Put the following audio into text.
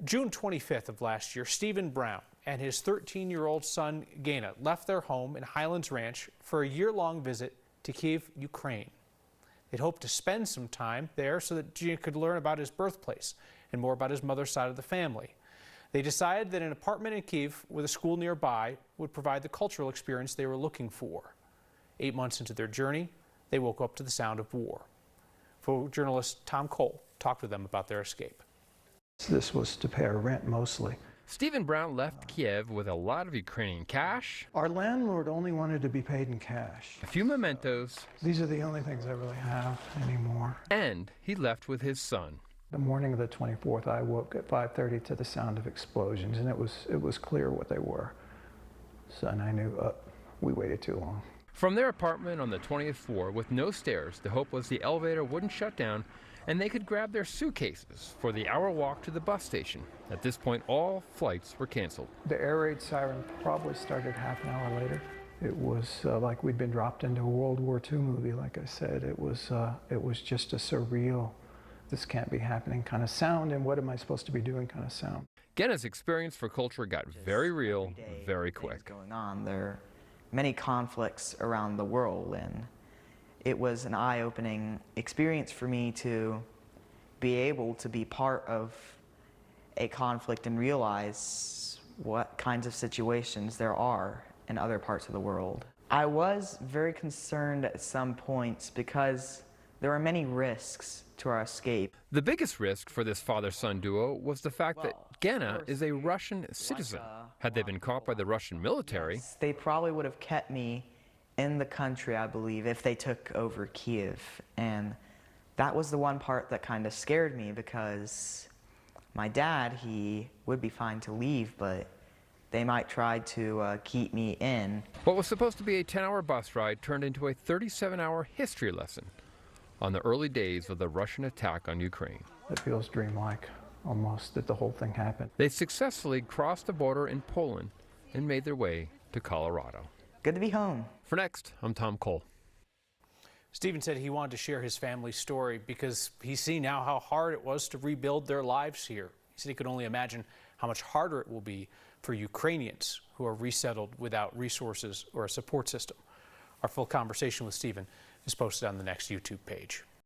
June 25th of last year, Stephen Brown and his 13-year-old son, Gaina, left their home in Highlands Ranch for a year-long visit to Kyiv, Ukraine. They'd hoped to spend some time there so that Gina could learn about his birthplace and more about his mother's side of the family. They decided that an apartment in Kyiv with a school nearby would provide the cultural experience they were looking for. 8 months into their journey, they woke up to the sound of war. Photojournalist Tom Cole talked with them about their escape. This was to pay our rent mostly. Stephen Brown left Kyiv with a lot of Ukrainian cash. Our landlord only wanted to be paid in cash. A few mementos. These are the only things I really have anymore. And he left with his son. The morning of the 24th, I woke at 5:30 to the sound of explosions, and it was clear what they were. So, and I knew we waited too long. From their apartment on the 20th floor with no stairs, the hope was the elevator wouldn't shut down and they could grab their suitcases for the hour walk to the bus station. At this point, all flights were canceled. The air raid siren probably started half an hour later. It was like we'd been dropped into a World War II movie, like I said. It was just a surreal, this can't be happening kind of sound, and what am I supposed to be doing kind of sound. Gaina's experience for culture got very real, very quick. Going on. There are many conflicts around the world, and it was an eye-opening experience for me to be able to be part of a conflict and realize what kinds of situations there are in other parts of the world. I was very concerned at some points because there are many risks to our escape. The biggest risk for this father-son duo was the fact that Gaina is a Russian citizen. Had they been caught by the Russian military, they probably would have kept me in the country, I believe, if they took over Kyiv. And that was the one part that kind of scared me, because my dad, he would be fine to leave, but they might try to keep me in. What was supposed to be a 10-hour bus ride turned into a 37-hour history lesson on the early days of the Russian attack on Ukraine. It feels dreamlike, almost, that the whole thing happened. They successfully crossed the border in Poland and made their way to Colorado. Good to be home. For Next, I'm Tom Cole. Stephen said he wanted to share his family's story because he's seen now how hard it was to rebuild their lives here. He said he could only imagine how much harder it will be for Ukrainians who are resettled without resources or a support system. Our full conversation with Stephen is posted on the Next YouTube page.